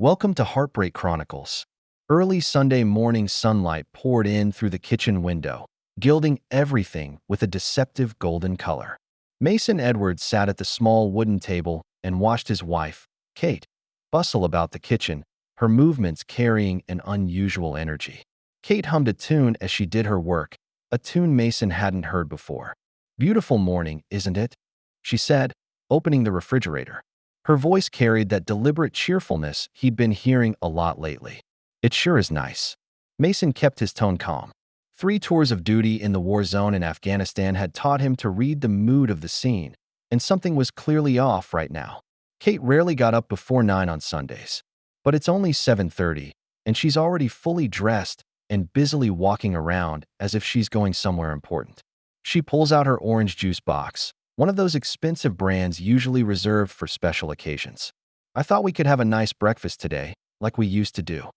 Welcome to Heartbreak Chronicles. Early Sunday morning sunlight poured in through the kitchen window, gilding everything with a deceptive golden color. Mason Edwards sat at the small wooden table and watched his wife, Kate, bustle about the kitchen, her movements carrying an unusual energy. Kate hummed a tune as she did her work, a tune Mason hadn't heard before. "Beautiful morning, isn't it?" she said, opening the refrigerator. Her voice carried that deliberate cheerfulness he'd been hearing a lot lately. "It sure is nice." Mason kept his tone calm. 3 tours of duty in the war zone in Afghanistan had taught him to read the mood of the scene, and something was clearly off right now. Kate rarely got up before 9 on Sundays. But it's only 7:30, and she's already fully dressed and busily walking around as if she's going somewhere important. She pulls out her orange juice box, one of those expensive brands usually reserved for special occasions. "I thought we could have a nice breakfast today, like we used to do."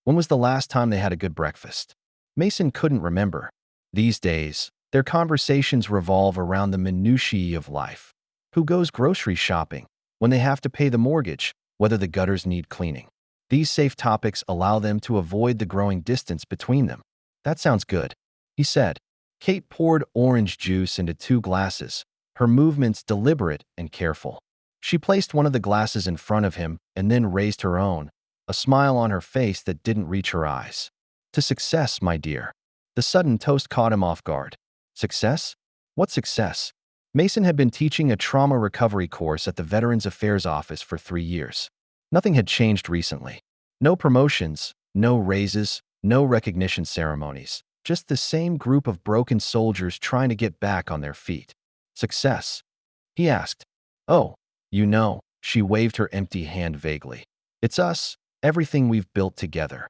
When was the last time they had a good breakfast? Mason couldn't remember. These days, their conversations revolve around the minutiae of life. Who goes grocery shopping? When they have to pay the mortgage? Whether the gutters need cleaning? These safe topics allow them to avoid the growing distance between them. "That sounds good," he said. Kate poured orange juice into 2 glasses, her movements deliberate and careful. She placed one of the glasses in front of him and then raised her own, a smile on her face that didn't reach her eyes. "To success, my dear." The sudden toast caught him off guard. Success? What success? Mason had been teaching a trauma recovery course at the Veterans Affairs Office for 3 years. Nothing had changed recently. No promotions, no raises, no recognition ceremonies. Just the same group of broken soldiers trying to get back on their feet. "Success?" he asked. "Oh, she waved her empty hand vaguely. "It's us, everything we've built together."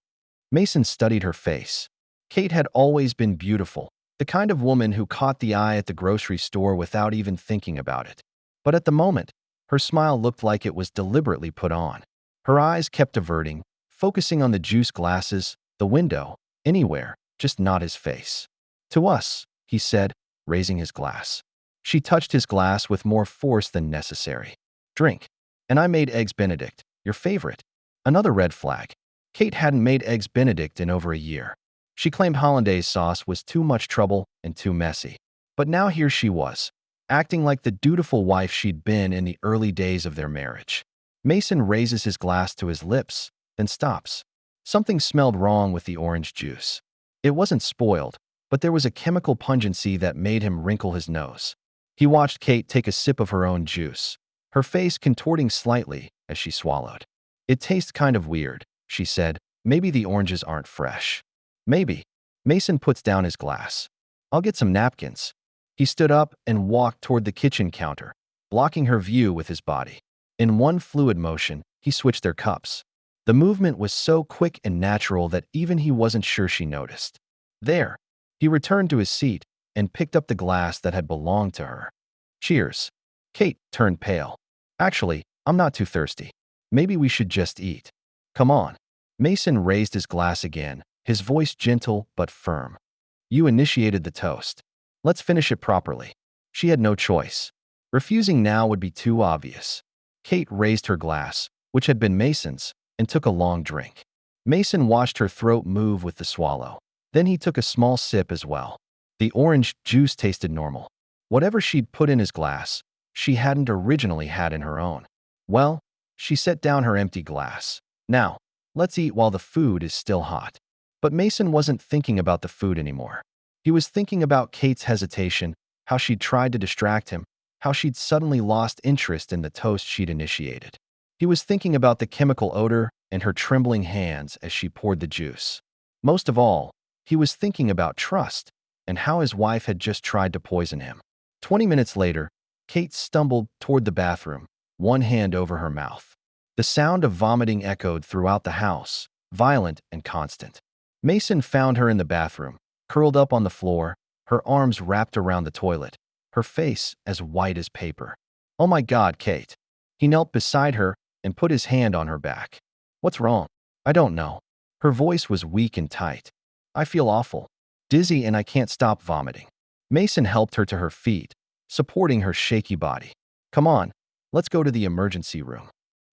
Mason studied her face. Kate had always been beautiful, the kind of woman who caught the eye at the grocery store without even thinking about it. But at the moment, her smile looked like it was deliberately put on. Her eyes kept averting, focusing on the juice glasses, the window, anywhere, just not his face. "To us," he said, raising his glass. She touched his glass with more force than necessary. "Drink. And I made eggs Benedict, your favorite." Another red flag. Kate hadn't made eggs Benedict in over a year. She claimed hollandaise sauce was too much trouble and too messy. But now here she was, acting like the dutiful wife she'd been in the early days of their marriage. Mason raises his glass to his lips, then stops. Something smelled wrong with the orange juice. It wasn't spoiled, but there was a chemical pungency that made him wrinkle his nose. He watched Kate take a sip of her own juice, her face contorting slightly as she swallowed. "It tastes kind of weird," she said. "Maybe the oranges aren't fresh." "Maybe." Mason puts down his glass. "I'll get some napkins." He stood up and walked toward the kitchen counter, blocking her view with his body. In one fluid motion, he switched their cups. The movement was so quick and natural that even he wasn't sure she noticed. "There." He returned to his seat and picked up the glass that had belonged to her. "Cheers." Kate turned pale. "Actually, I'm not too thirsty. Maybe we should just eat." "Come on." Mason raised his glass again, his voice gentle but firm. "You initiated the toast. Let's finish it properly." She had no choice. Refusing now would be too obvious. Kate raised her glass, which had been Mason's, and took a long drink. Mason watched her throat move with the swallow. Then he took a small sip as well. The orange juice tasted normal. Whatever she'd put in his glass, she hadn't originally had in her own. "Well," she set down her empty glass. "Now, let's eat while the food is still hot." But Mason wasn't thinking about the food anymore. He was thinking about Kate's hesitation, how she'd tried to distract him, how she'd suddenly lost interest in the toast she'd initiated. He was thinking about the chemical odor and her trembling hands as she poured the juice. Most of all, he was thinking about trust and how his wife had just tried to poison him. 20 minutes later, Kate stumbled toward the bathroom, one hand over her mouth. The sound of vomiting echoed throughout the house, violent and constant. Mason found her in the bathroom, curled up on the floor, her arms wrapped around the toilet, her face as white as paper. "Oh my God, Kate." He knelt beside her and put his hand on her back. "What's wrong?" "I don't know." Her voice was weak and tight. "I feel awful. Dizzy, and I can't stop vomiting." Mason helped her to her feet, supporting her shaky body. "Come on, let's go to the emergency room."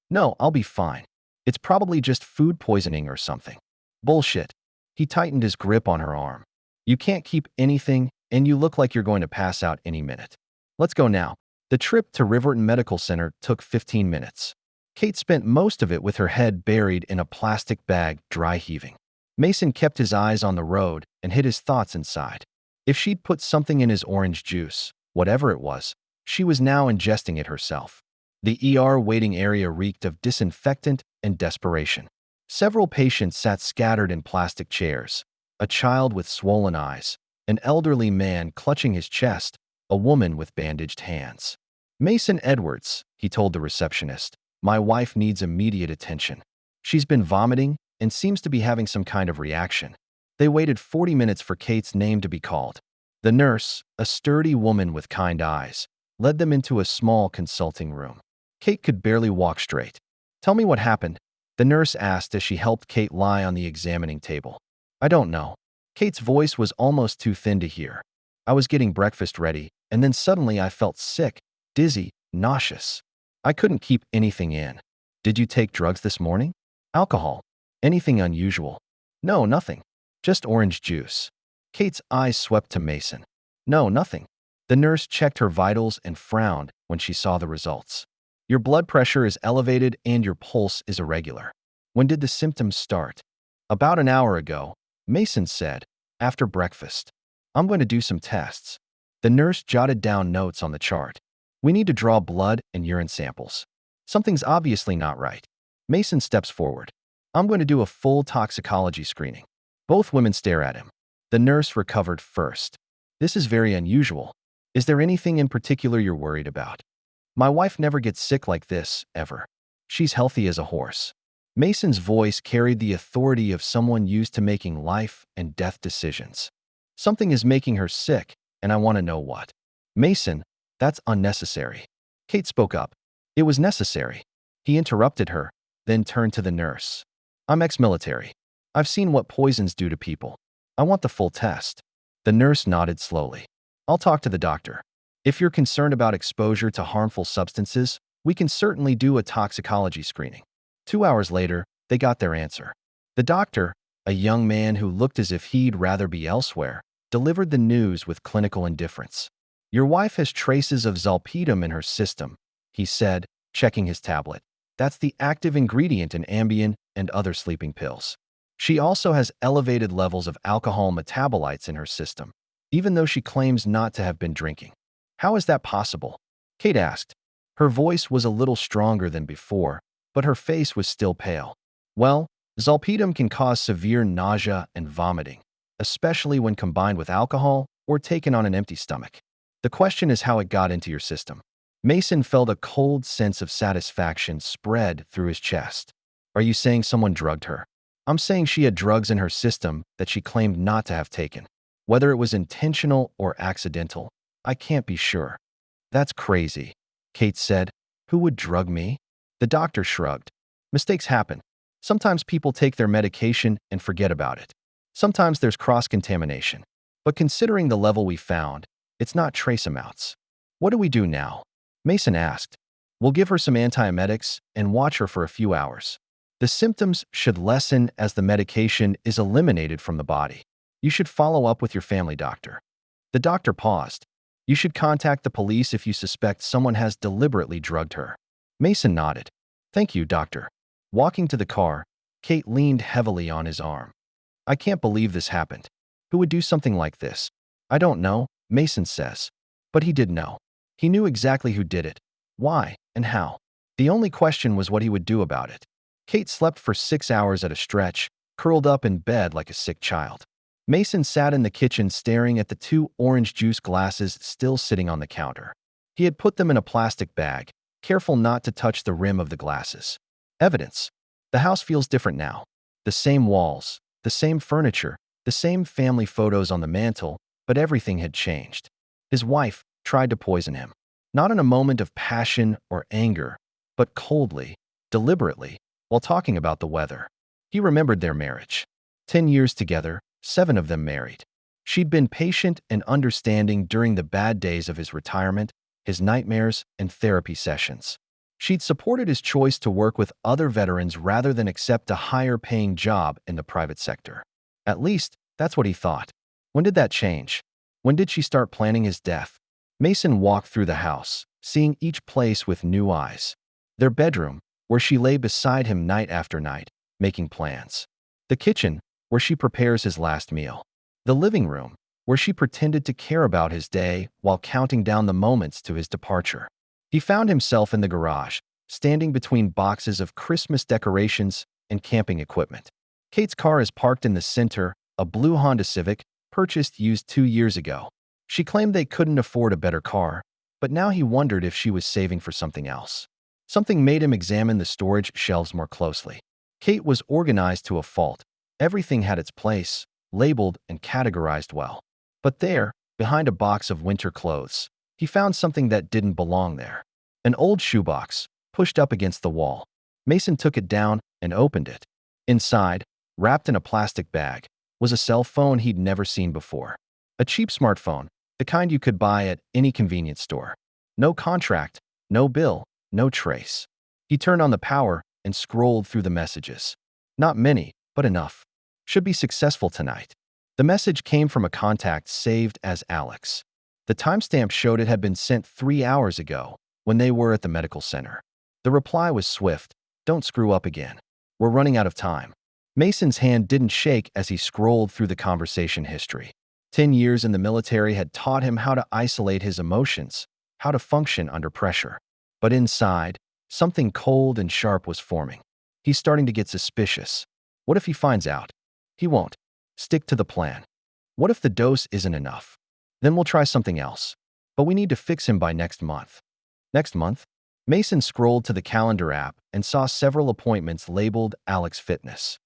"No, I'll be fine." It's probably just food poisoning or something. Bullshit. He tightened his grip on her arm. You can't keep anything, and you look like you're going to pass out any minute. Let's go now. The trip to Riverton Medical Center took 15 minutes. Kate spent most of it with her head buried in a plastic bag, dry heaving. Mason kept his eyes on the road and hid his thoughts inside. If she'd put something in his orange juice, whatever it was, she was now ingesting it herself. The ER waiting area reeked of disinfectant and desperation. Several patients sat scattered in plastic chairs, a child with swollen eyes, an elderly man clutching his chest, a woman with bandaged hands. Mason Edwards, he told the receptionist, my wife needs immediate attention. She's been vomiting and seems to be having some kind of reaction. They waited 40 minutes for Kate's name to be called. The nurse, a sturdy woman with kind eyes, led them into a small consulting room. Kate could barely walk straight. Tell me what happened, the nurse asked as she helped Kate lie on the examining table. I don't know. Kate's voice was almost too thin to hear. I was getting breakfast ready, and then suddenly I felt sick, dizzy, nauseous. I couldn't keep anything in. Did you take drugs this morning? Alcohol? Anything unusual? No, nothing. Just orange juice. Kate's eyes swept to Mason. No, nothing. The nurse checked her vitals and frowned when she saw the results. Your blood pressure is elevated and your pulse is irregular. When did the symptoms start? About an hour ago, Mason said, after breakfast. I'm going to do some tests. The nurse jotted down notes on the chart. We need to draw blood and urine samples. Something's obviously not right. Mason steps forward. I'm going to do a full toxicology screening. Both women stare at him. The nurse recovered first. This is very unusual. Is there anything in particular you're worried about? My wife never gets sick like this, ever. She's healthy as a horse. Mason's voice carried the authority of someone used to making life and death decisions. Something is making her sick, and I want to know what. Mason, that's unnecessary. Kate spoke up. It was necessary. He interrupted her, then turned to the nurse. I'm ex-military. I've seen what poisons do to people. I want the full test. The nurse nodded slowly. I'll talk to the doctor. If you're concerned about exposure to harmful substances, we can certainly do a toxicology screening. 2 hours later, they got their answer. The doctor, a young man who looked as if he'd rather be elsewhere, delivered the news with clinical indifference. Your wife has traces of zolpidem in her system, he said, checking his tablet. That's the active ingredient in Ambien and other sleeping pills. She also has elevated levels of alcohol metabolites in her system, even though she claims not to have been drinking. How is that possible? Kate asked. Her voice was a little stronger than before, but her face was still pale. Well, zolpidem can cause severe nausea and vomiting, especially when combined with alcohol or taken on an empty stomach. The question is how it got into your system. Mason felt a cold sense of satisfaction spread through his chest. Are you saying someone drugged her? I'm saying she had drugs in her system that she claimed not to have taken. Whether it was intentional or accidental, I can't be sure. That's crazy, Kate said. Who would drug me? The doctor shrugged. Mistakes happen. Sometimes people take their medication and forget about it. Sometimes there's cross-contamination. But considering the level we found, it's not trace amounts. What do we do now? Mason asked. We'll give her some antiemetics and watch her for a few hours. The symptoms should lessen as the medication is eliminated from the body. You should follow up with your family doctor. The doctor paused. You should contact the police if you suspect someone has deliberately drugged her. Mason nodded. Thank you, doctor. Walking to the car, Kate leaned heavily on his arm. I can't believe this happened. Who would do something like this? I don't know, Mason says. But he did know. He knew exactly who did it, why, and how. The only question was what he would do about it. Kate slept for 6 hours at a stretch, curled up in bed like a sick child. Mason sat in the kitchen staring at the 2 orange juice glasses still sitting on the counter. He had put them in a plastic bag, careful not to touch the rim of the glasses. Evidence. The house feels different now. The same walls, the same furniture, the same family photos on the mantel, but everything had changed. His wife tried to poison him. Not in a moment of passion or anger, but coldly, deliberately, while talking about the weather. He remembered their marriage. 10 years together, 7 of them married. She'd been patient and understanding during the bad days of his retirement, his nightmares, and therapy sessions. She'd supported his choice to work with other veterans rather than accept a higher-paying job in the private sector. At least, that's what he thought. When did that change? When did she start planning his death? Mason walked through the house, seeing each place with new eyes. Their bedroom, where she lay beside him night after night, making plans. The kitchen, where she prepares his last meal. The living room, where she pretended to care about his day while counting down the moments to his departure. He found himself in the garage, standing between boxes of Christmas decorations and camping equipment. Kate's car is parked in the center, a blue Honda Civic, purchased used 2 years ago. She claimed they couldn't afford a better car, but now he wondered if she was saving for something else. Something made him examine the storage shelves more closely. Kate was organized to a fault. Everything had its place, labeled and categorized well. But there, behind a box of winter clothes, he found something that didn't belong there. An old shoebox, pushed up against the wall. Mason took it down and opened it. Inside, wrapped in a plastic bag, was a cell phone he'd never seen before. A cheap smartphone, the kind you could buy at any convenience store. No contract, no bill, no trace. He turned on the power and scrolled through the messages. Not many, but enough. Should be successful tonight. The message came from a contact saved as Alex. The timestamp showed it had been sent 3 hours ago, when they were at the medical center. The reply was swift. Don't screw up again. We're running out of time. Mason's hand didn't shake as he scrolled through the conversation history. 10 years in the military had taught him how to isolate his emotions, how to function under pressure. But inside, something cold and sharp was forming. He's starting to get suspicious. What if he finds out? He won't. Stick to the plan. What if the dose isn't enough? Then we'll try something else. But we need to fix him by next month. Next month? Mason scrolled to the calendar app and saw several appointments labeled Alex Fitness.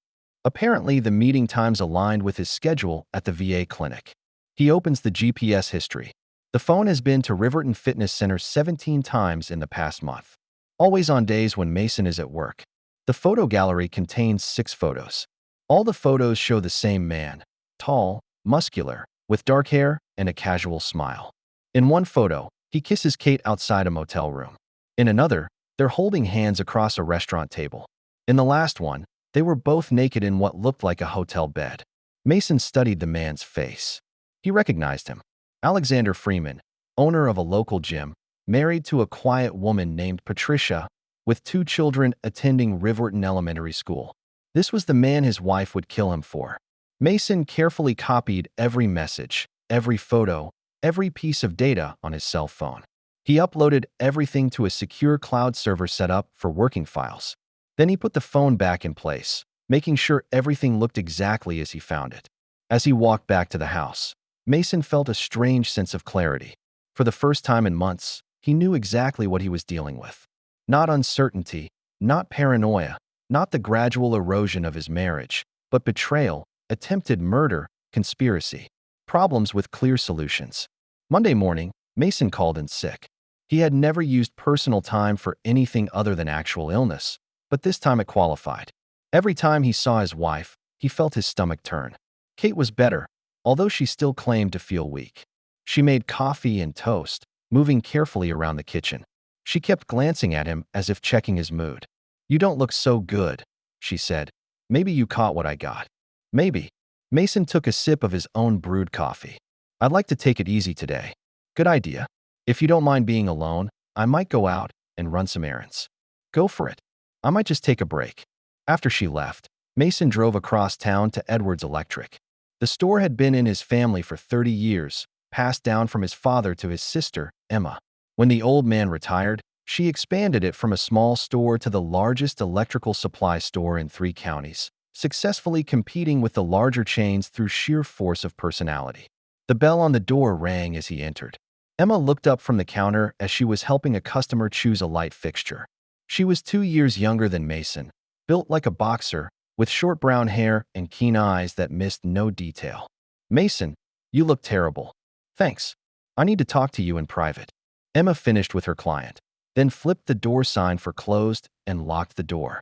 Apparently, the meeting times aligned with his schedule at the VA clinic. He opens the GPS history. The phone has been to Riverton Fitness Center 17 times in the past month. Always on days when Mason is at work. The photo gallery contains 6 photos. All the photos show the same man, tall, muscular, with dark hair and a casual smile. In one photo, he kisses Kate outside a motel room. In another, they're holding hands across a restaurant table. In the last one, they were both naked in what looked like a hotel bed. Mason studied the man's face. He recognized him. Alexander Freeman, owner of a local gym, married to a quiet woman named Patricia, with 2 children attending Riverton Elementary School. This was the man his wife would kill him for. Mason carefully copied every message, every photo, every piece of data on his cell phone. He uploaded everything to a secure cloud server set up for working files. Then he put the phone back in place, making sure everything looked exactly as he found it. As he walked back to the house, Mason felt a strange sense of clarity. For the first time in months, he knew exactly what he was dealing with. Not uncertainty, not paranoia, not the gradual erosion of his marriage, but betrayal, attempted murder, conspiracy. Problems with clear solutions. Monday morning, Mason called in sick. He had never used personal time for anything other than actual illness, but this time it qualified. Every time he saw his wife, he felt his stomach turn. Kate was better, although she still claimed to feel weak. She made coffee and toast, moving carefully around the kitchen. She kept glancing at him as if checking his mood. "You don't look so good," she said. "Maybe you caught what I got." Maybe. Mason took a sip of his own brewed coffee. "I'd like to take it easy today." "Good idea. If you don't mind being alone, I might go out and run some errands." "Go for it. I might just take a break." After she left, Mason drove across town to Edwards Electric. The store had been in his family for 30 years, passed down from his father to his sister, Emma. When the old man retired, she expanded it from a small store to the largest electrical supply store in 3 counties, successfully competing with the larger chains through sheer force of personality. The bell on the door rang as he entered. Emma looked up from the counter as she was helping a customer choose a light fixture. She was 2 years younger than Mason, built like a boxer, with short brown hair and keen eyes that missed no detail. "Mason, you look terrible." "Thanks. I need to talk to you in private." Emma finished with her client, then flipped the door sign for closed and locked the door.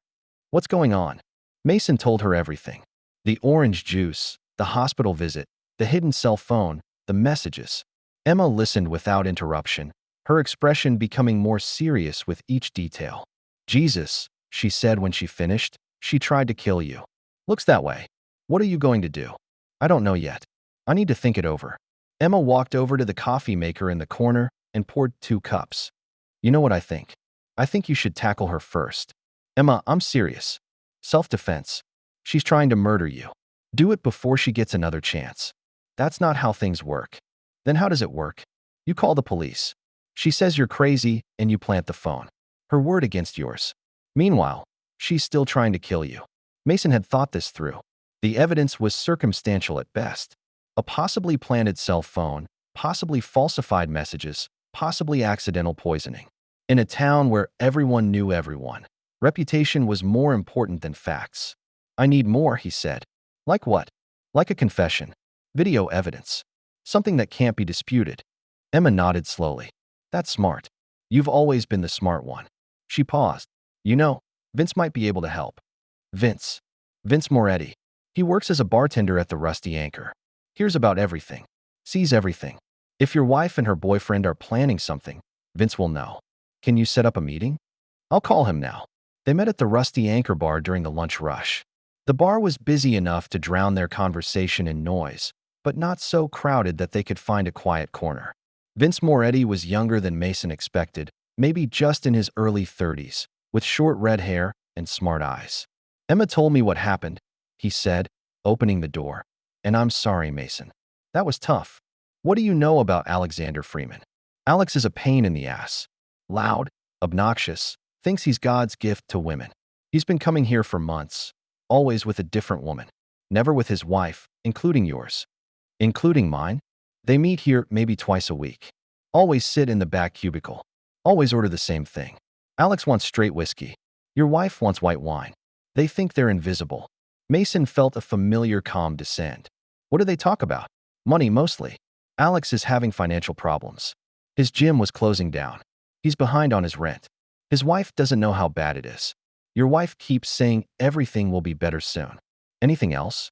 "What's going on?" Mason told her everything. The orange juice, the hospital visit, the hidden cell phone, the messages. Emma listened without interruption, her expression becoming more serious with each detail. Jesus, she said when she finished, she tried to kill you. Looks that way. What are you going to do? I don't know yet. I need to think it over. Emma walked over to the coffee maker in the corner and poured 2 cups. You know what I think? I think you should tackle her first. Emma, I'm serious. Self-defense. She's trying to murder you. Do it before she gets another chance. That's not how things work. Then how does it work? You call the police. She says you're crazy and you plant the phone. Her word against yours. Meanwhile, she's still trying to kill you. Mason had thought this through. The evidence was circumstantial at best. A possibly planted cell phone, possibly falsified messages, possibly accidental poisoning. In a town where everyone knew everyone, reputation was more important than facts. I need more, he said. Like what? Like a confession. Video evidence. Something that can't be disputed. Emma nodded slowly. That's smart. You've always been the smart one. She paused. You know, Vince might be able to help. Vince. Vince Moretti. He works as a bartender at the Rusty Anchor. Hears about everything. Sees everything. If your wife and her boyfriend are planning something, Vince will know. Can you set up a meeting? I'll call him now. They met at the Rusty Anchor bar during the lunch rush. The bar was busy enough to drown their conversation in noise, but not so crowded that they could find a quiet corner. Vince Moretti was younger than Mason expected, maybe just in his early 30s, with short red hair and smart eyes. Emma told me what happened, he said, opening the door. And I'm sorry, Mason. That was tough. What do you know about Alexander Freeman? Alex is a pain in the ass. Loud, obnoxious, thinks he's God's gift to women. He's been coming here for months, always with a different woman. Never with his wife, including yours. Including mine? They meet here maybe twice a week. Always sit in the back cubicle. Always order the same thing. Alex wants straight whiskey. Your wife wants white wine. They think they're invisible. Mason felt a familiar calm descend. What do they talk about? Money mostly. Alex is having financial problems. His gym was closing down. He's behind on his rent. His wife doesn't know how bad it is. Your wife keeps saying everything will be better soon. Anything else?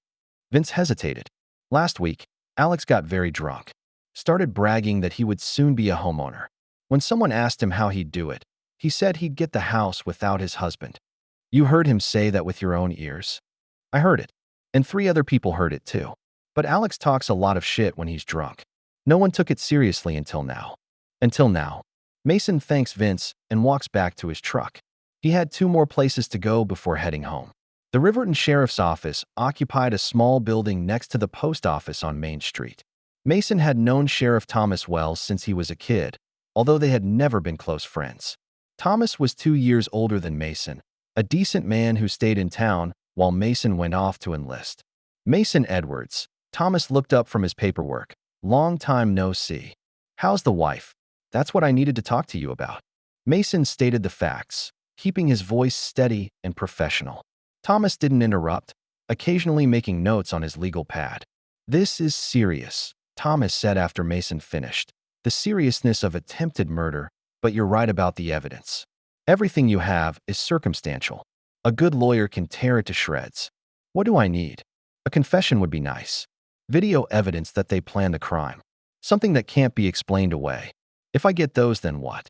Vince hesitated. Last week, Alex got very drunk. Started bragging that he would soon be a homeowner. When someone asked him how he'd do it, he said he'd get the house without his husband. You heard him say that with your own ears? I heard it. And 3 other people heard it too. But Alex talks a lot of shit when he's drunk. No one took it seriously until now. Until now. Mason thanks Vince and walks back to his truck. He had 2 more places to go before heading home. The Riverton Sheriff's Office occupied a small building next to the post office on Main Street. Mason had known Sheriff Thomas Wells since he was a kid, although they had never been close friends. Thomas was 2 years older than Mason, a decent man who stayed in town while Mason went off to enlist. Mason Edwards. Thomas looked up from his paperwork. Long time no see. How's the wife? That's what I needed to talk to you about. Mason stated the facts, keeping his voice steady and professional. Thomas didn't interrupt, occasionally making notes on his legal pad. This is serious, Thomas said after Mason finished. The seriousness of attempted murder, but you're right about the evidence. Everything you have is circumstantial. A good lawyer can tear it to shreds. What do I need? A confession would be nice. Video evidence that they planned the crime. Something that can't be explained away. If I get those, then what?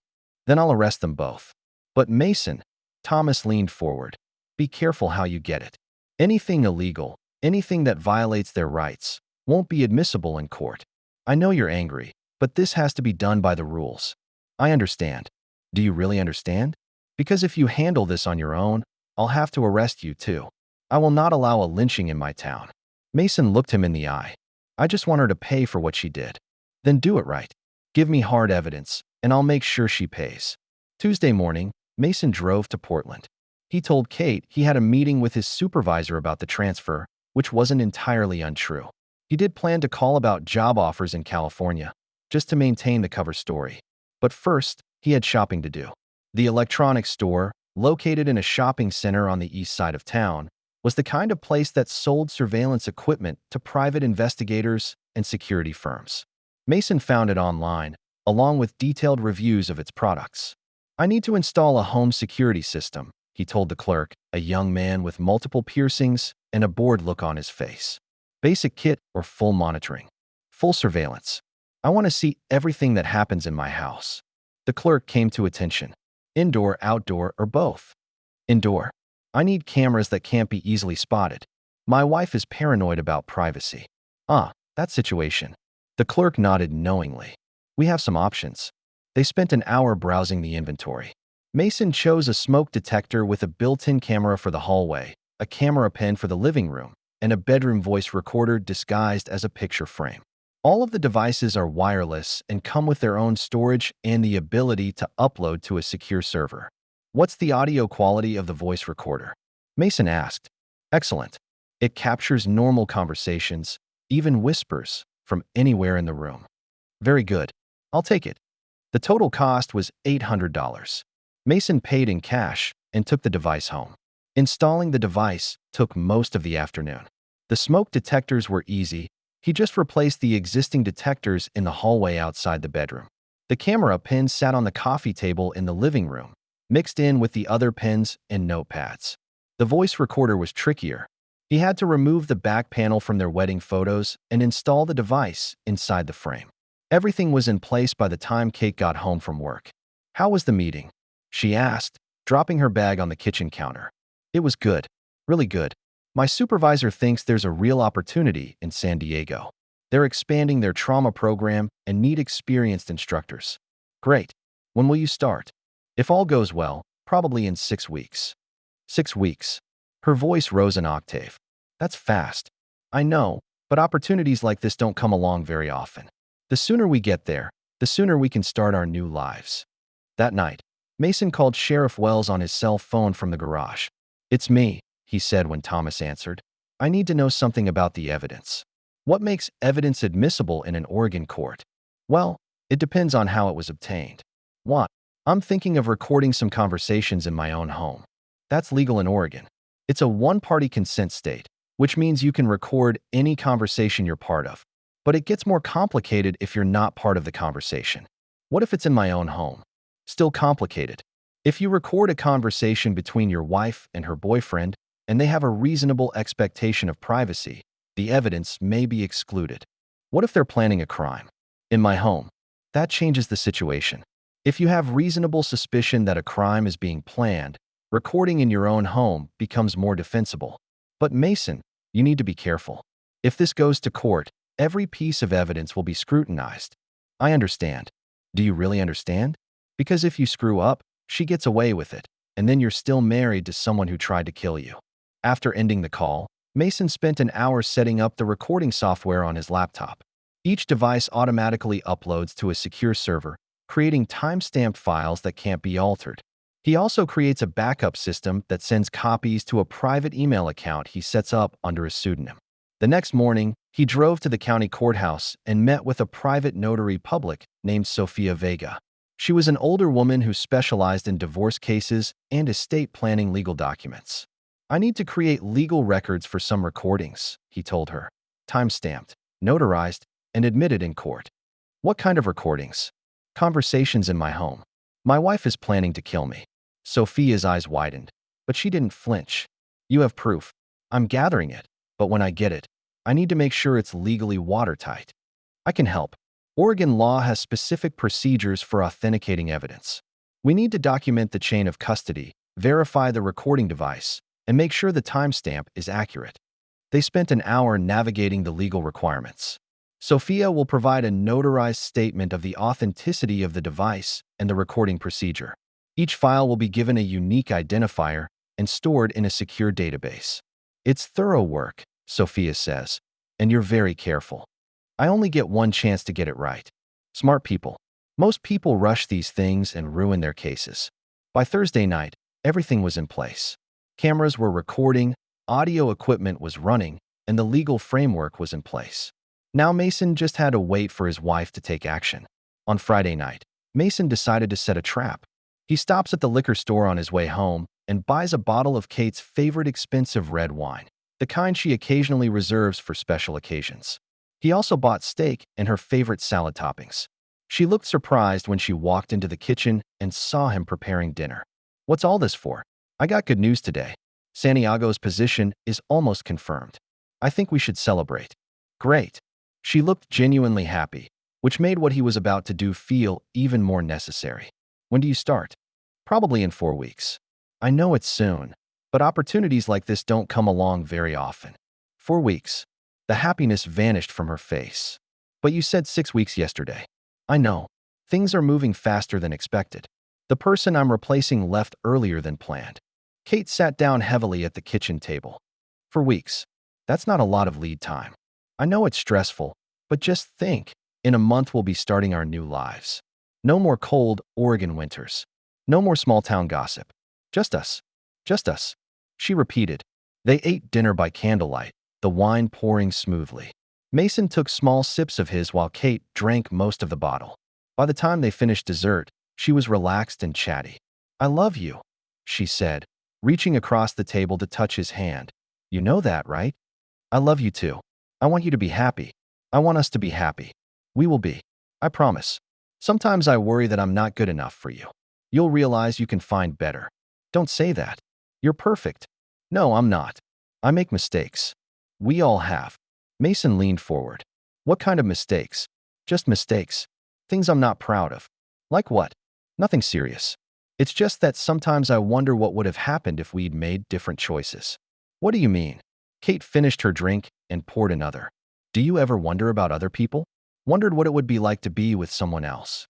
Then I'll arrest them both. But Mason, Thomas leaned forward. Be careful how you get it. Anything illegal, anything that violates their rights, won't be admissible in court. I know you're angry, but this has to be done by the rules. I understand. Do you really understand? Because if you handle this on your own, I'll have to arrest you too. I will not allow a lynching in my town. Mason looked him in the eye. I just want her to pay for what she did. Then do it right. Give me hard evidence, and I'll make sure she pays. Tuesday morning, Mason drove to Portland. He told Kate he had a meeting with his supervisor about the transfer, which wasn't entirely untrue. He did plan to call about job offers in California, just to maintain the cover story. But first, he had shopping to do. The electronics store, located in a shopping center on the east side of town, was the kind of place that sold surveillance equipment to private investigators and security firms. Mason found it online, along with detailed reviews of its products. I need to install a home security system, he told the clerk, a young man with multiple piercings and a bored look on his face. Basic kit or full monitoring? Full surveillance. I want to see everything that happens in my house. The clerk came to attention. Indoor, outdoor, or both? Indoor. I need cameras that can't be easily spotted. My wife is paranoid about privacy. Ah, that situation. The clerk nodded knowingly. We have some options. They spent an hour browsing the inventory. Mason chose a smoke detector with a built-in camera for the hallway, a camera pen for the living room, and a bedroom voice recorder disguised as a picture frame. All of the devices are wireless and come with their own storage and the ability to upload to a secure server. What's the audio quality of the voice recorder? Mason asked. Excellent. It captures normal conversations, even whispers, from anywhere in the room. Very good. I'll take it. The total cost was $800. Mason paid in cash and took the device home. Installing the device took most of the afternoon. The smoke detectors were easy. He just replaced the existing detectors in the hallway outside the bedroom. The camera pin sat on the coffee table in the living room, mixed in with the other pins and notepads. The voice recorder was trickier. He had to remove the back panel from their wedding photos and install the device inside the frame. Everything was in place by the time Kate got home from work. How was the meeting? She asked, dropping her bag on the kitchen counter. It was good. Really good. My supervisor thinks there's a real opportunity in San Diego. They're expanding their trauma program and need experienced instructors. Great. When will you start? If all goes well, probably in 6 weeks. 6 weeks. Her voice rose an octave. That's fast. I know, but opportunities like this don't come along very often. The sooner we get there, the sooner we can start our new lives. That night, Mason called Sheriff Wells on his cell phone from the garage. It's me, he said when Thomas answered. I need to know something about the evidence. What makes evidence admissible in an Oregon court? Well, it depends on how it was obtained. What? I'm thinking of recording some conversations in my own home. That's legal in Oregon. It's a one-party consent state, which means you can record any conversation you're part of. But it gets more complicated if you're not part of the conversation. What if it's in my own home? Still complicated. If you record a conversation between your wife and her boyfriend, and they have a reasonable expectation of privacy, the evidence may be excluded. What if they're planning a crime? In my home. That changes the situation. If you have reasonable suspicion that a crime is being planned, recording in your own home becomes more defensible. But Mason, you need to be careful. If this goes to court, every piece of evidence will be scrutinized. I understand. Do you really understand? Because if you screw up, she gets away with it, and then you're still married to someone who tried to kill you. After ending the call, Mason spent an hour setting up the recording software on his laptop. Each device automatically uploads to a secure server, creating time-stamped files that can't be altered. He also creates a backup system that sends copies to a private email account he sets up under a pseudonym. The next morning, he drove to the county courthouse and met with a private notary public named Sofia Vega. She was an older woman who specialized in divorce cases and estate planning legal documents. I need to create legal records for some recordings, he told her. Time-stamped, notarized, and admitted in court. What kind of recordings? Conversations in my home. My wife is planning to kill me. Sophia's eyes widened, but she didn't flinch. You have proof. I'm gathering it, but when I get it, I need to make sure it's legally watertight. I can help. Oregon law has specific procedures for authenticating evidence. We need to document the chain of custody, verify the recording device, and make sure the timestamp is accurate. They spent an hour navigating the legal requirements. Sophia will provide a notarized statement of the authenticity of the device and the recording procedure. Each file will be given a unique identifier and stored in a secure database. It's thorough work, Sophia says, and you're very careful. I only get one chance to get it right. Smart people. Most people rush these things and ruin their cases. By Thursday night, everything was in place. Cameras were recording, audio equipment was running, and the legal framework was in place. Now Mason just had to wait for his wife to take action. On Friday night, Mason decided to set a trap. He stops at the liquor store on his way home and buys a bottle of Kate's favorite expensive red wine, the kind she occasionally reserves for special occasions. He also bought steak and her favorite salad toppings. She looked surprised when she walked into the kitchen and saw him preparing dinner. What's all this for? I got good news today. Santiago's position is almost confirmed. I think we should celebrate. Great. She looked genuinely happy. which made what he was about to do feel even more necessary. When do you start? Probably in 4 weeks. I know it's soon, but opportunities like this don't come along very often. 4 weeks. The happiness vanished from her face. But you said 6 weeks yesterday. I know. Things are moving faster than expected. The person I'm replacing left earlier than planned. Kate sat down heavily at the kitchen table. 4 weeks. That's not a lot of lead time. I know it's stressful, but just think, in a month we'll be starting our new lives. No more cold Oregon winters. No more small-town gossip. Just us. Just us. She repeated. They ate dinner by candlelight, the wine pouring smoothly. Mason took small sips of his while Kate drank most of the bottle. By the time they finished dessert, she was relaxed and chatty. I love you, she said, reaching across the table to touch his hand. You know that, right? I love you too. I want you to be happy. I want us to be happy. We will be. I promise. Sometimes I worry that I'm not good enough for you. You'll realize you can find better. Don't say that. You're perfect. No, I'm not. I make mistakes. We all have. Mason leaned forward. What kind of mistakes? Just mistakes. Things I'm not proud of. Like what? Nothing serious. It's just that sometimes I wonder what would have happened if we'd made different choices. What do you mean? Kate finished her drink and poured another. Do you ever wonder about other people? Wondered what it would be like to be with someone else?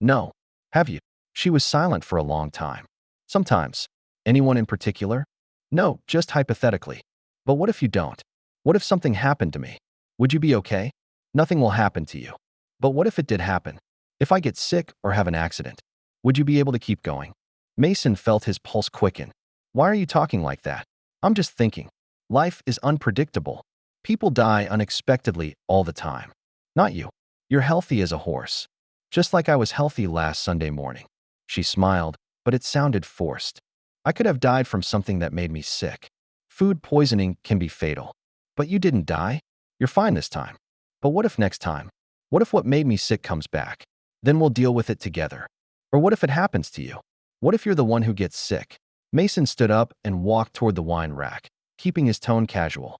No. Have you? She was silent for a long time. Sometimes. Anyone in particular? No, just hypothetically. But what if you don't? What if something happened to me? Would you be okay? Nothing will happen to you. But what if it did happen? If I get sick or have an accident, would you be able to keep going? Mason felt his pulse quicken. Why are you talking like that? I'm just thinking. Life is unpredictable. People die unexpectedly all the time. Not you. You're healthy as a horse. Just like I was healthy last Sunday morning. She smiled, but it sounded forced. I could have died from something that made me sick. Food poisoning can be fatal. But you didn't die. You're fine this time. But what if next time? What if what made me sick comes back? Then we'll deal with it together. Or what if it happens to you? What if you're the one who gets sick? Mason stood up and walked toward the wine rack, keeping his tone casual.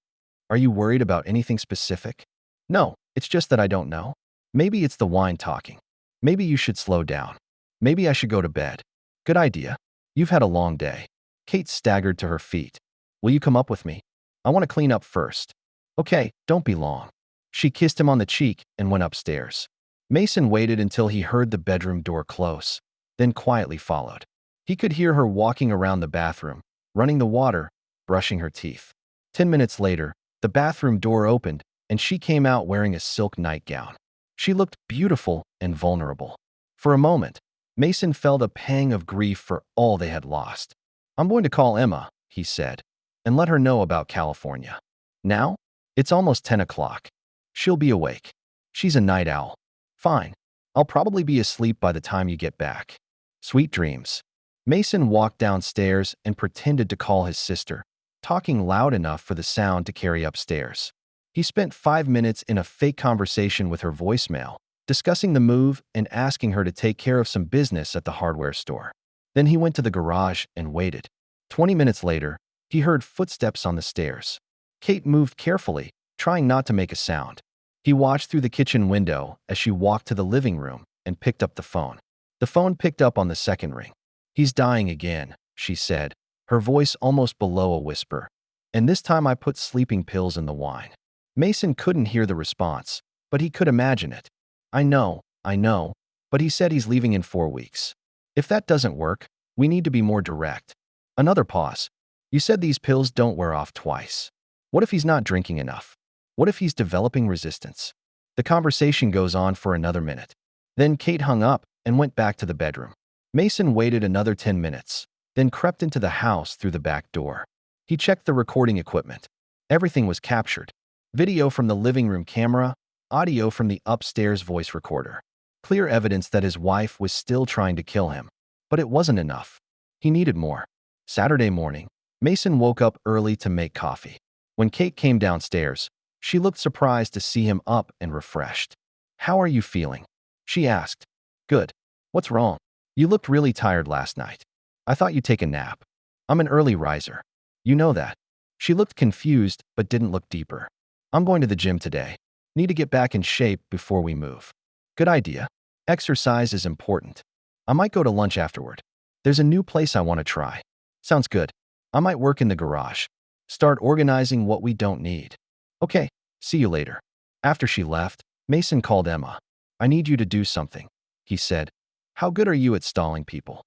Are you worried about anything specific? No, it's just that I don't know. Maybe it's the wine talking. Maybe you should slow down. Maybe I should go to bed. Good idea. You've had a long day. Kate staggered to her feet. Will you come up with me? I want to clean up first. Okay, don't be long. She kissed him on the cheek and went upstairs. Mason waited until he heard the bedroom door close, then quietly followed. He could hear her walking around the bathroom, running the water, brushing her teeth. 10 minutes later, the bathroom door opened and she came out wearing a silk nightgown. She looked beautiful and vulnerable. For a moment, Mason felt a pang of grief for all they had lost. I'm going to call Emma, he said, and let her know about California. Now? It's almost 10 o'clock. She'll be awake. She's a night owl. Fine. I'll probably be asleep by the time you get back. Sweet dreams. Mason walked downstairs and pretended to call his sister, talking loud enough for the sound to carry upstairs. He spent 5 minutes in a fake conversation with her voicemail, discussing the move and asking her to take care of some business at the hardware store. Then he went to the garage and waited. 20 minutes later, he heard footsteps on the stairs. Kate moved carefully, trying not to make a sound. He watched through the kitchen window as she walked to the living room and picked up the phone. The phone picked up on the second ring. He's dying again, she said, her voice almost below a whisper. And this time I put sleeping pills in the wine. Mason couldn't hear the response, but he could imagine it. I know, but he said he's leaving in 4 weeks. If that doesn't work, we need to be more direct. Another pause. You said these pills don't wear off twice. What if he's not drinking enough? What if he's developing resistance? The conversation goes on for another minute. Then Kate hung up and went back to the bedroom. Mason waited another 10 minutes, then crept into the house through the back door. He checked the recording equipment. Everything was captured. Video from the living room camera, audio from the upstairs voice recorder. Clear evidence that his wife was still trying to kill him. But it wasn't enough. He needed more. Saturday morning, Mason woke up early to make coffee. When Kate came downstairs, she looked surprised to see him up and refreshed. How are you feeling? She asked. Good. What's wrong? You looked really tired last night. I thought you'd take a nap. I'm an early riser. You know that. She looked confused but didn't look deeper. I'm going to the gym today. Need to get back in shape before we move. Good idea. Exercise is important. I might go to lunch afterward. There's a new place I want to try. Sounds good. I might work in the garage. Start organizing what we don't need. Okay, see you later. After she left, Mason called Emma. I need you to do something, he said. How good are you at stalling people?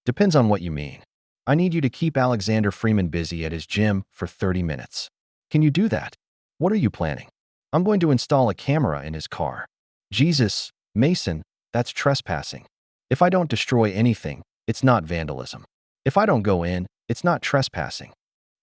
Depends on what you mean. I need you to keep Alexander Freeman busy at his gym for 30 minutes. Can you do that? What are you planning? I'm going to install a camera in his car. Jesus, Mason, that's trespassing. If I don't destroy anything, it's not vandalism. If I don't go in, it's not trespassing.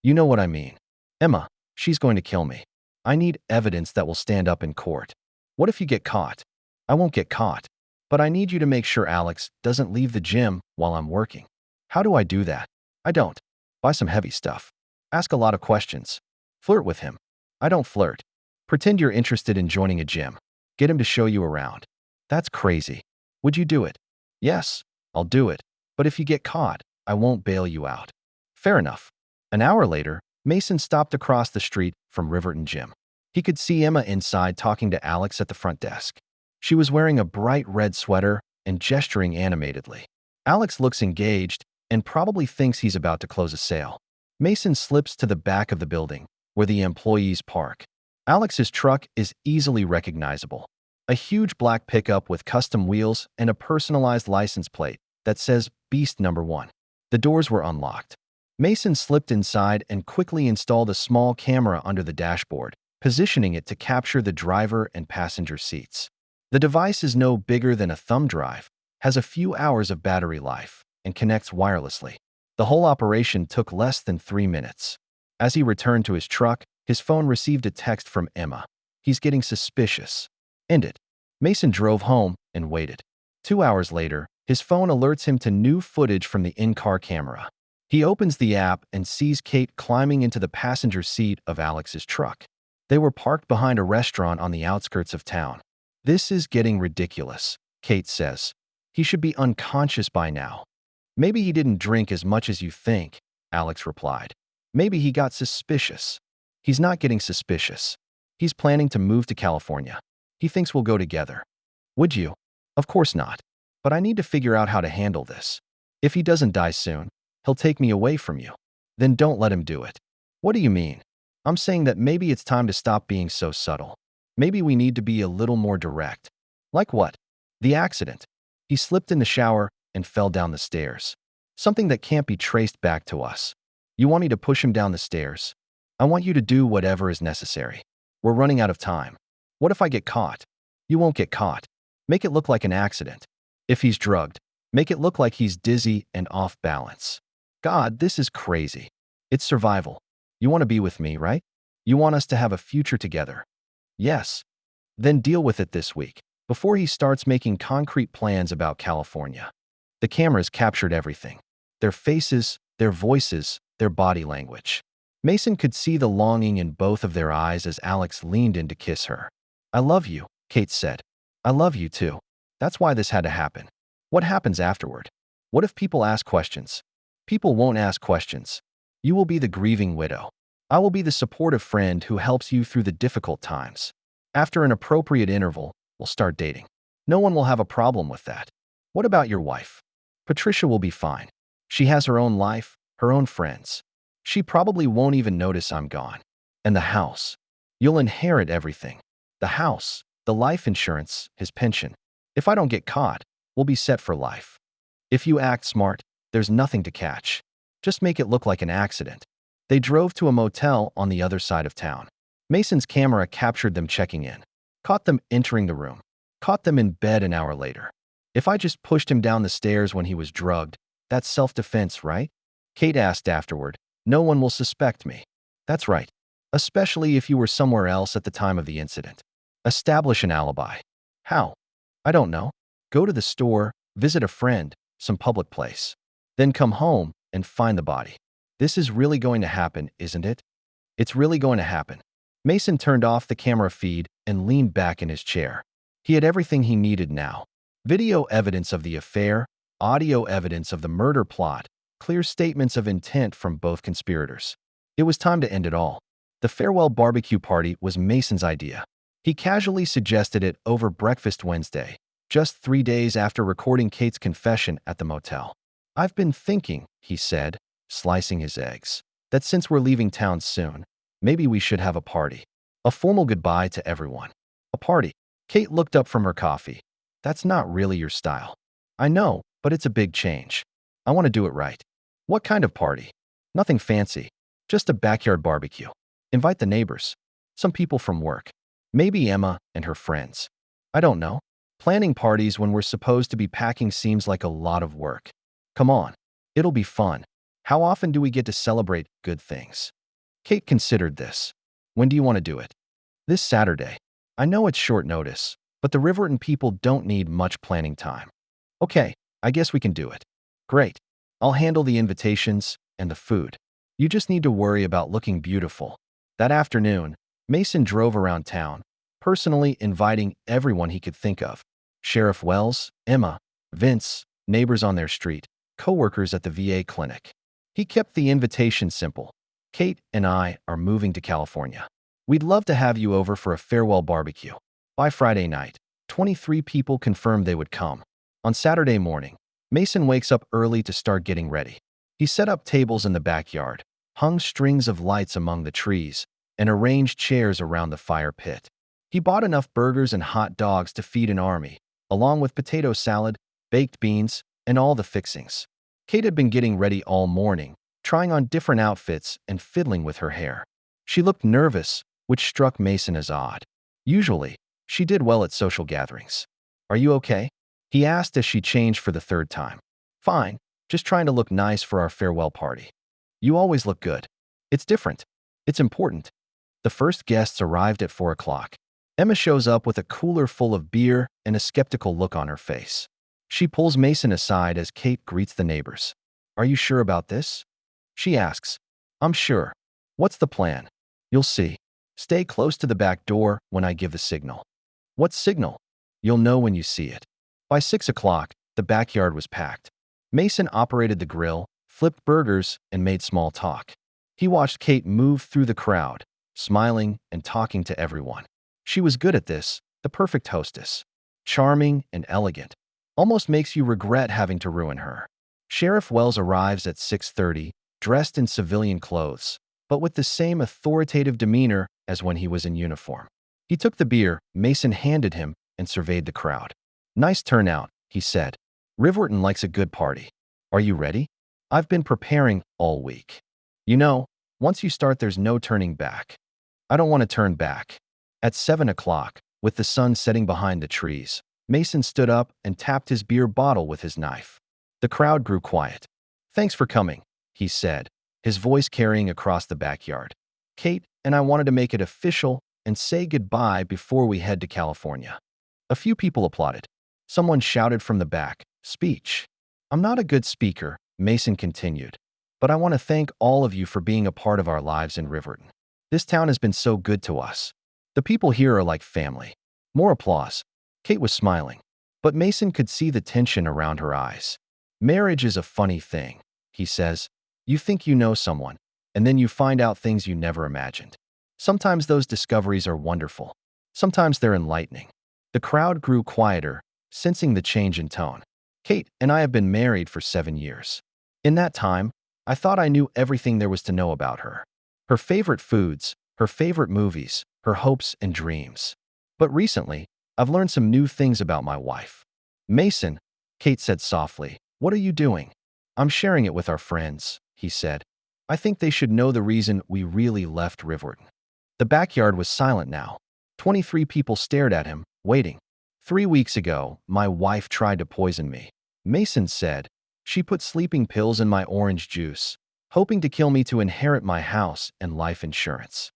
You know what I mean. Emma, she's going to kill me. I need evidence that will stand up in court. What if you get caught? I won't get caught. But I need you to make sure Alex doesn't leave the gym while I'm working. How do I do that? I don't. Buy some heavy stuff. Ask a lot of questions. Flirt with him. I don't flirt. Pretend you're interested in joining a gym. Get him to show you around. That's crazy. Would you do it? Yes, I'll do it. But if you get caught, I won't bail you out. Fair enough. An hour later, Mason stopped across the street from Riverton Gym. He could see Emma inside talking to Alex at the front desk. She was wearing a bright red sweater and gesturing animatedly. Alex looks engaged and probably thinks he's about to close a sale. Mason slips to the back of the building, where the employees park. Alex's truck is easily recognizable. A huge black pickup with custom wheels and a personalized license plate that says Beast Number 1. The doors were unlocked. Mason slipped inside and quickly installed a small camera under the dashboard, positioning it to capture the driver and passenger seats. The device is no bigger than a thumb drive, has a few hours of battery life, and connects wirelessly. The whole operation took less than 3 minutes. As he returned to his truck, his phone received a text from Emma. He's getting suspicious. End it. Mason drove home and waited. 2 hours later, his phone alerts him to new footage from the in-car camera. He opens the app and sees Kate climbing into the passenger seat of Alex's truck. They were parked behind a restaurant on the outskirts of town. This is getting ridiculous, Kate says. He should be unconscious by now. Maybe he didn't drink as much as you think, Alex replied. Maybe he got suspicious. He's not getting suspicious. He's planning to move to California. He thinks we'll go together. Would you? Of course not. But I need to figure out how to handle this. If he doesn't die soon, he'll take me away from you. Then don't let him do it. What do you mean? I'm saying that maybe it's time to stop being so subtle. Maybe we need to be a little more direct. Like what? The accident. He slipped in the shower and fell down the stairs. Something that can't be traced back to us. You want me to push him down the stairs? I want you to do whatever is necessary. We're running out of time. What if I get caught? You won't get caught. Make it look like an accident. If he's drugged, make it look like he's dizzy and off balance. God, this is crazy. It's survival. You want to be with me, right? You want us to have a future together. Yes. Then deal with it this week, before he starts making concrete plans about California. The cameras captured everything. Their faces, their voices, their body language. Mason could see the longing in both of their eyes as Alex leaned in to kiss her. I love you, Kate said. I love you too. That's why this had to happen. What happens afterward? What if people ask questions? People won't ask questions. You will be the grieving widow. I will be the supportive friend who helps you through the difficult times. After an appropriate interval, we'll start dating. No one will have a problem with that. What about your wife? Patricia will be fine. She has her own life, her own friends. She probably won't even notice I'm gone. And the house. You'll inherit everything. The house, the life insurance, his pension. If I don't get caught, we'll be set for life. If you act smart, there's nothing to catch. Just make it look like an accident. They drove to a motel on the other side of town. Mason's camera captured them checking in. Caught them entering the room. Caught them in bed an hour later. If I just pushed him down the stairs when he was drugged, that's self-defense, right? Kate asked afterward. No one will suspect me. That's right. Especially if you were somewhere else at the time of the incident. Establish an alibi. How? I don't know. Go to the store, visit a friend, some public place. Then come home and find the body. This is really going to happen, isn't it? It's really going to happen. Mason turned off the camera feed and leaned back in his chair. He had everything he needed now. Video evidence of the affair, audio evidence of the murder plot, clear statements of intent from both conspirators. It was time to end it all. The farewell barbecue party was Mason's idea. He casually suggested it over breakfast Wednesday, just 3 days after recording Kate's confession at the motel. "I've been thinking," he said, slicing his eggs, "that since we're leaving town soon, maybe we should have a party. A formal goodbye to everyone." "A party?" Kate looked up from her coffee. "That's not really your style." "I know, but it's a big change. I want to do it right." "What kind of party?" "Nothing fancy. Just a backyard barbecue. Invite the neighbors. Some people from work. Maybe Emma and her friends. I don't know. Planning parties when we're supposed to be packing seems like a lot of work. Come on. It'll be fun. How often do we get to celebrate good things?" Kate considered this. "When do you want to do it?" "This Saturday. I know it's short notice, but the Riverton people don't need much planning time." "Okay, I guess we can do it." "Great. I'll handle the invitations and the food. You just need to worry about looking beautiful." That afternoon, Mason drove around town, personally inviting everyone he could think of. Sheriff Wells, Emma, Vince, neighbors on their street, coworkers at the VA clinic. He kept the invitation simple. "Kate and I are moving to California. We'd love to have you over for a farewell barbecue." By Friday night, 23 people confirmed they would come. On Saturday morning, Mason wakes up early to start getting ready. He set up tables in the backyard, hung strings of lights among the trees, and arranged chairs around the fire pit. He bought enough burgers and hot dogs to feed an army, along with potato salad, baked beans, and all the fixings. Kate had been getting ready all morning, trying on different outfits and fiddling with her hair. She looked nervous, which struck Mason as odd. Usually, she did well at social gatherings. "Are you okay?" he asked as she changed for the third time. "Fine, just trying to look nice for our farewell party." "You always look good." "It's different. It's important." The first guests arrived at 4 o'clock. Emma shows up with a cooler full of beer and a skeptical look on her face. She pulls Mason aside as Kate greets the neighbors. "Are you sure about this?" She asks. "I'm sure. What's the plan?" "You'll see. Stay close to the back door when I give the signal." "What signal?" "You'll know when you see it." By 6 o'clock, the backyard was packed. Mason operated the grill, flipped burgers, and made small talk. He watched Kate move through the crowd, smiling and talking to everyone. She was good at this, the perfect hostess. Charming and elegant. Almost makes you regret having to ruin her. Sheriff Wells arrives at 6:30, dressed in civilian clothes, but with the same authoritative demeanor as when he was in uniform. He took the beer Mason handed him and surveyed the crowd. "Nice turnout," he said. "Riverton likes a good party. Are you ready?" "I've been preparing all week. You know, once you start, there's no turning back." "I don't want to turn back." At 7 o'clock, with the sun setting behind the trees, Mason stood up and tapped his beer bottle with his knife. The crowd grew quiet. "Thanks for coming," he said, his voice carrying across the backyard. "Kate and I wanted to make it official and say goodbye before we head to California." A few people applauded. Someone shouted from the back, "Speech." "I'm not a good speaker," Mason continued, "but I want to thank all of you for being a part of our lives in Riverton. This town has been so good to us. The people here are like family." More applause. Kate was smiling, but Mason could see the tension around her eyes. "Marriage is a funny thing," he says. "You think you know someone, and then you find out things you never imagined. Sometimes those discoveries are wonderful. Sometimes they're enlightening." The crowd grew quieter, sensing the change in tone. "Kate and I have been married for 7 years. In that time, I thought I knew everything there was to know about her. Her favorite foods, her favorite movies, her hopes and dreams. But recently, I've learned some new things about my wife." "Mason," Kate said softly, "what are you doing?" "I'm sharing it with our friends," he said. "I think they should know the reason we really left Riverton." The backyard was silent now. 23 people stared at him, waiting. "3 weeks ago, my wife tried to poison me," Mason said. "She put sleeping pills in my orange juice, hoping to kill me to inherit my house and life insurance."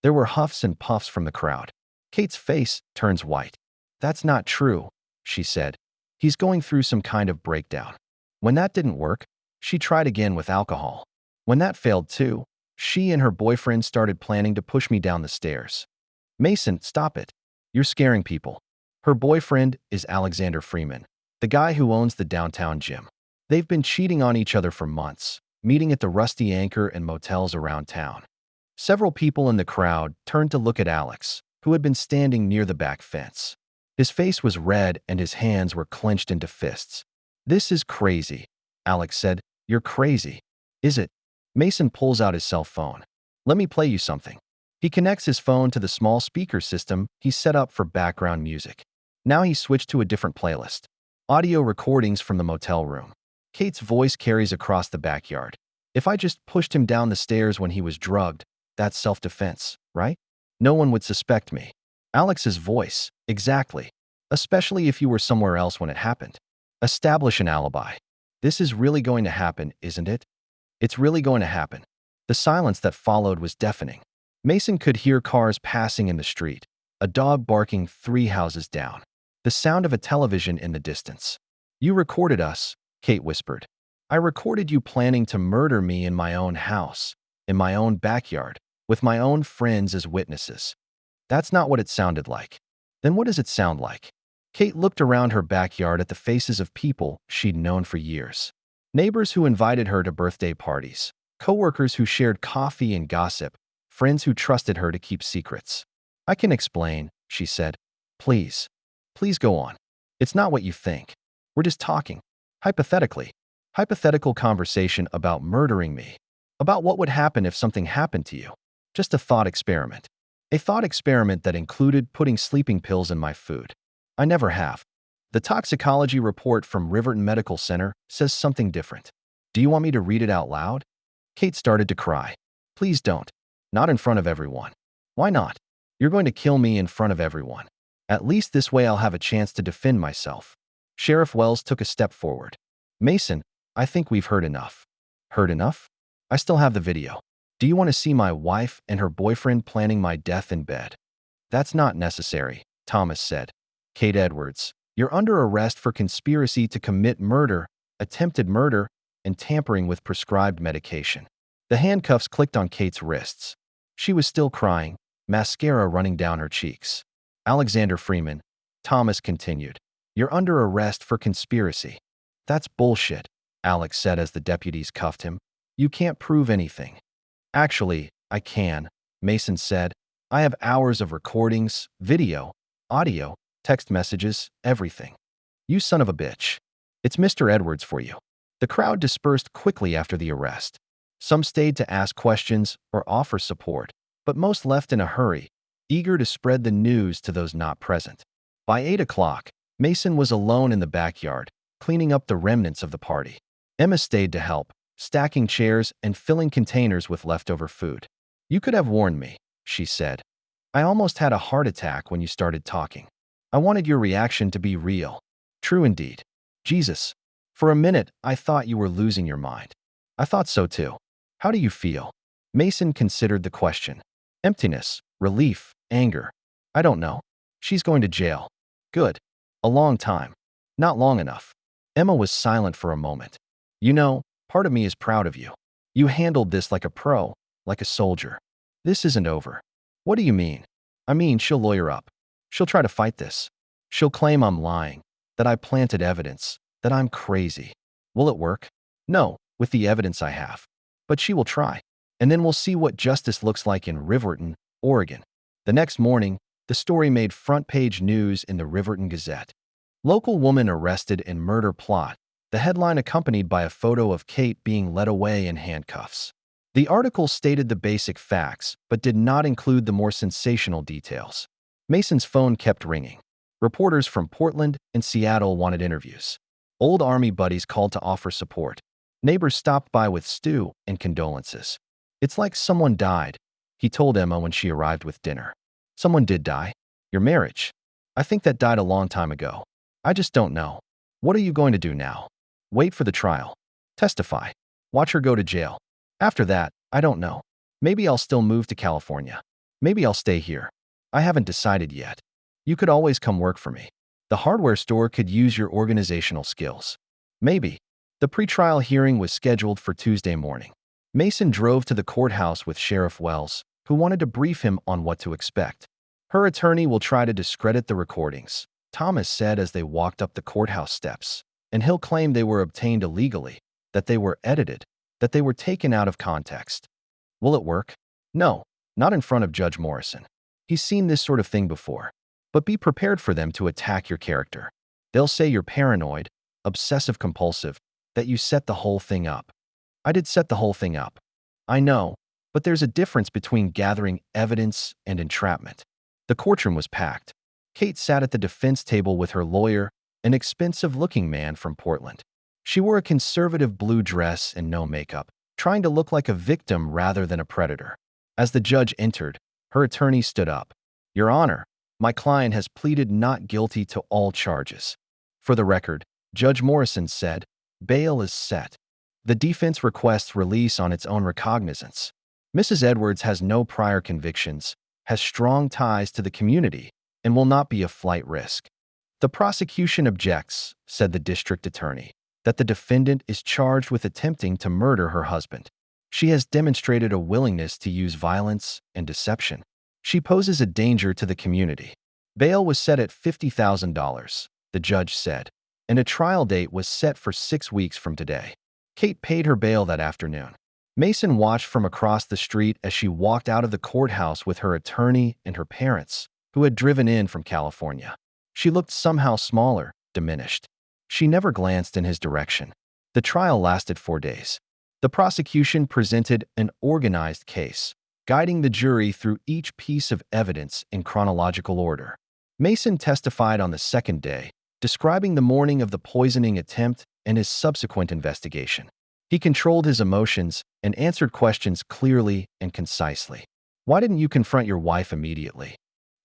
There were huffs and puffs from the crowd. Kate's face turns white. "That's not true," she said. "He's going through some kind of breakdown." When that didn't work, she tried again with alcohol. When that failed too, she and her boyfriend started planning to push me down the stairs. "Mason, stop it. You're scaring people." Her boyfriend is Alexander Freeman, the guy who owns the downtown gym. They've been cheating on each other for months, meeting at the Rusty Anchor and motels around town. Several people in the crowd turned to look at Alex, who had been standing near the back fence. His face was red and his hands were clenched into fists. "This is crazy," Alex said. "You're crazy." "Is it?" Mason pulls out his cell phone. "Let me play you something." He connects his phone to the small speaker system he set up for background music. Now he switched to a different playlist. Audio recordings from the motel room. Kate's voice carries across the backyard. "If I just pushed him down the stairs when he was drugged, that's self-defense, right? No one would suspect me." Alex's voice. "Exactly. Especially if you were somewhere else when it happened. Establish an alibi." "This is really going to happen, isn't it?" "It's really going to happen." The silence that followed was deafening. Mason could hear cars passing in the street, a dog barking 3 houses down, the sound of a television in the distance. "You recorded us," Kate whispered. "I recorded you planning to murder me in my own house, in my own backyard, with my own friends as witnesses." "That's not what it sounded like." "Then what does it sound like?" Kate looked around her backyard at the faces of people she'd known for years. Neighbors who invited her to birthday parties, coworkers who shared coffee and gossip, friends who trusted her to keep secrets. "I can explain," she said. "Please. Please go on. It's not what you think. We're just talking. Hypothetically. Hypothetical conversation about murdering me. About what would happen if something happened to you. Just a thought experiment. A thought experiment that included putting sleeping pills in my food. I never have. The toxicology report from Riverton Medical Center says something different. Do you want me to read it out loud?" Kate started to cry. "Please don't. Not in front of everyone." "Why not? You're going to kill me in front of everyone. At least this way I'll have a chance to defend myself." Sheriff Wells took a step forward. "Mason, I think we've heard enough." "Heard enough? I still have the video. Do you want to see my wife and her boyfriend planning my death in bed?" "That's not necessary," Thomas said. "Kate Edwards, you're under arrest for conspiracy to commit murder, attempted murder, and tampering with prescribed medication." The handcuffs clicked on Kate's wrists. She was still crying, mascara running down her cheeks. "Alexander Freeman," Thomas continued, "you're under arrest for conspiracy." "That's bullshit," Alex said as the deputies cuffed him. "You can't prove anything." "Actually, I can," Mason said. "I have hours of recordings, video, audio, text messages, everything." "You son of a bitch. It's Mr. Edwards for you." The crowd dispersed quickly after the arrest. Some stayed to ask questions or offer support, but most left in a hurry, eager to spread the news to those not present. By 8 o'clock, Mason was alone in the backyard, cleaning up the remnants of the party. Emma stayed to help, stacking chairs and filling containers with leftover food. "You could have warned me," she said. "I almost had a heart attack when you started talking. I wanted your reaction to be real." "True indeed." "Jesus. For a minute, I thought you were losing your mind." "I thought so too." "How do you feel?" Mason considered the question. "Emptiness, relief, anger. I don't know." "She's going to jail." "Good. A long time." "Not long enough." Emma was silent for a moment. "You know, part of me is proud of you. You handled this like a pro, like a soldier." "This isn't over." "What do you mean?" "I mean, she'll lawyer up. She'll try to fight this. She'll claim I'm lying, that I planted evidence, that I'm crazy." "Will it work?" "No, with the evidence I have. But she will try. And then we'll see what justice looks like in Riverton, Oregon." The next morning, the story made front-page news in the Riverton Gazette. "Local woman arrested in murder plot." The headline accompanied by a photo of Kate being led away in handcuffs. The article stated the basic facts, but did not include the more sensational details. Mason's phone kept ringing. Reporters from Portland and Seattle wanted interviews. Old Army buddies called to offer support. Neighbors stopped by with stew and condolences. "It's like someone died," he told Emma when she arrived with dinner. "Someone did die? Your marriage?" "I think that died a long time ago. I just don't know." "What are you going to do now?" "Wait for the trial. Testify. Watch her go to jail. After that, I don't know. Maybe I'll still move to California. Maybe I'll stay here. I haven't decided yet. You could always come work for me. The hardware store could use your organizational skills." "Maybe." The pretrial hearing was scheduled for Tuesday morning. Mason drove to the courthouse with Sheriff Wells, who wanted to brief him on what to expect. "Her attorney will try to discredit the recordings," Thomas said as they walked up the courthouse steps, "and he'll claim they were obtained illegally, that they were edited, that they were taken out of context." "Will it work?" "No, not in front of Judge Morrison. He's seen this sort of thing before. but be prepared for them to attack your character. They'll say you're paranoid, obsessive-compulsive, that you set the whole thing up. I did set the whole thing up. I know, but there's a difference between gathering evidence and entrapment. The courtroom was packed. Kate sat at the defense table with her lawyer, an expensive-looking man from Portland. She wore a conservative blue dress and no makeup, trying to look like a victim rather than a predator. As the judge entered, her attorney stood up. "Your Honor, my client has pleaded not guilty to all charges." For the record, Judge Morrison said, "Bail is set. The defense requests release on its own recognizance. Mrs. Edwards has no prior convictions, has strong ties to the community, and will not be a flight risk." "The prosecution objects," said the district attorney, "that the defendant is charged with attempting to murder her husband. She has demonstrated a willingness to use violence and deception. She poses a danger to the community." Bail was set at $50,000, the judge said, and a trial date was set for 6 weeks from today. Kate paid her bail that afternoon. Mason watched from across the street as she walked out of the courthouse with her attorney and her parents, who had driven in from California. She looked somehow smaller, diminished. She never glanced in his direction. The trial lasted 4 days. The prosecution presented an organized case, guiding the jury through each piece of evidence in chronological order. Mason testified on the second day, describing the morning of the poisoning attempt and his subsequent investigation. He controlled his emotions and answered questions clearly and concisely. "Why didn't you confront your wife immediately?"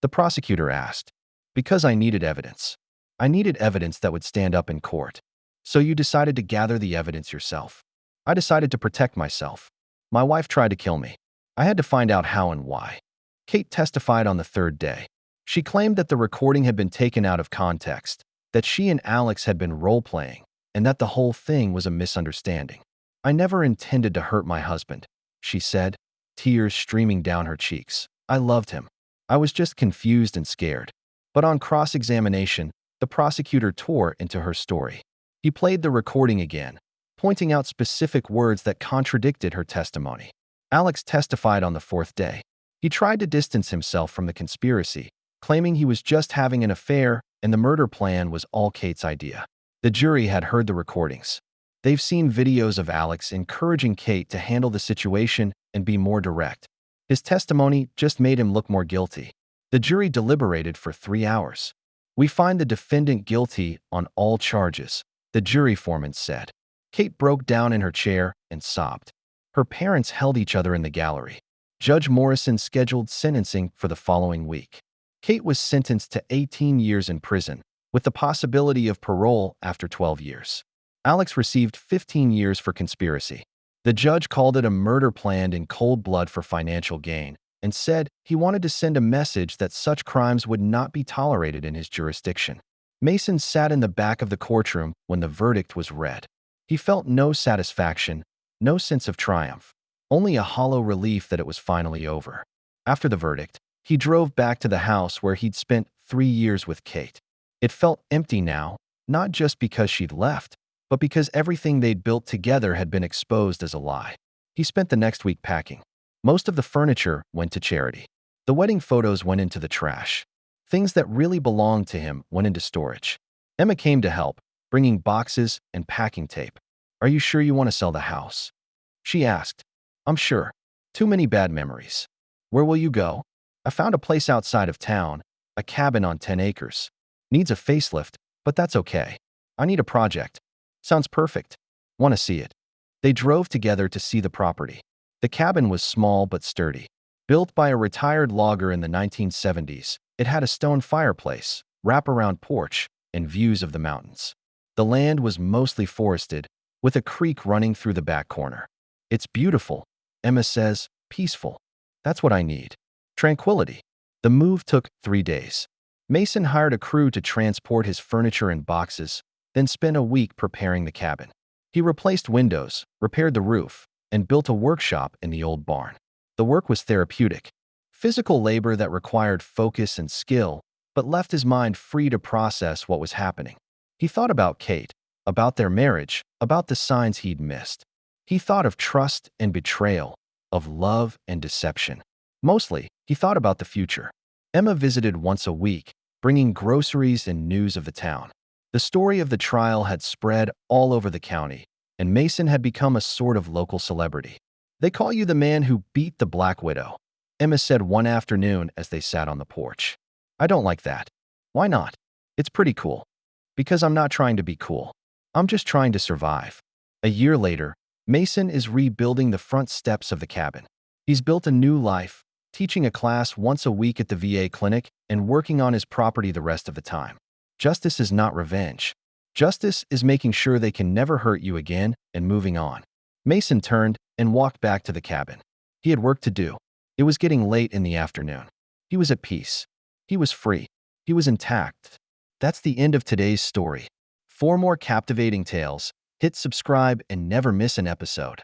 the prosecutor asked. "Because I needed evidence. I needed evidence that would stand up in court. So you decided to gather the evidence yourself." "I decided to protect myself. My wife tried to kill me. I had to find out how and why." Kate testified on the third day. She claimed that the recording had been taken out of context, that she and Alex had been role-playing, and that the whole thing was a misunderstanding. "I never intended to hurt my husband," she said, tears streaming down her cheeks. "I loved him. I was just confused and scared." But on cross-examination, the prosecutor tore into her story. He played the recording again, pointing out specific words that contradicted her testimony. Alex testified on the fourth day. He tried to distance himself from the conspiracy, claiming he was just having an affair and the murder plan was all Kate's idea. The jury had heard the recordings. They've seen videos of Alex encouraging Kate to handle the situation and be more direct. His testimony just made him look more guilty. The jury deliberated for 3 hours. "We find the defendant guilty on all charges," the jury foreman said. Kate broke down in her chair and sobbed. Her parents held each other in the gallery. Judge Morrison scheduled sentencing for the following week. Kate was sentenced to 18 years in prison, with the possibility of parole after 12 years. Alex received 15 years for conspiracy. The judge called it a murder planned in cold blood for financial gain and said he wanted to send a message that such crimes would not be tolerated in his jurisdiction. Mason sat in the back of the courtroom when the verdict was read. He felt no satisfaction, no sense of triumph, only a hollow relief that it was finally over. After the verdict, he drove back to the house where he'd spent 3 years with Kate. It felt empty now, not just because she'd left, but because everything they'd built together had been exposed as a lie. He spent the next week packing. Most of the furniture went to charity. The wedding photos went into the trash. Things that really belonged to him went into storage. Emma came to help, bringing boxes and packing tape. "Are you sure you want to sell the house?" she asked. "I'm sure. Too many bad memories." "Where will you go?" "I found a place outside of town, a cabin on 10 acres. Needs a facelift, but that's okay. I need a project." "Sounds perfect. Want to see it?" They drove together to see the property. The cabin was small but sturdy. Built by a retired logger in the 1970s, it had a stone fireplace, wraparound porch, and views of the mountains. The land was mostly forested, with a creek running through the back corner. "It's beautiful," Emma says, "peaceful. That's what I need. Tranquility." The move took 3 days. Mason hired a crew to transport his furniture in boxes, then spent a week preparing the cabin. He replaced windows, repaired the roof, and built a workshop in the old barn. The work was therapeutic, physical labor that required focus and skill, but left his mind free to process what was happening. He thought about Kate, about their marriage, about the signs he'd missed. He thought of trust and betrayal, of love and deception. Mostly, he thought about the future. Emma visited once a week, bringing groceries and news of the town. The story of the trial had spread all over the county, and Mason had become a sort of local celebrity. "They call you the man who beat the Black Widow," Emma said one afternoon as they sat on the porch. "I don't like that." "Why not?" "It's pretty cool." "Because I'm not trying to be cool. I'm just trying to survive." A year later, Mason is rebuilding the front steps of the cabin. He's built a new life, teaching a class once a week at the VA clinic and working on his property the rest of the time. Justice is not revenge. Justice is making sure they can never hurt you again and moving on. Mason turned and walked back to the cabin. He had work to do. It was getting late in the afternoon. He was at peace. He was free. He was intact. That's the end of today's story. For more captivating tales, hit subscribe and never miss an episode.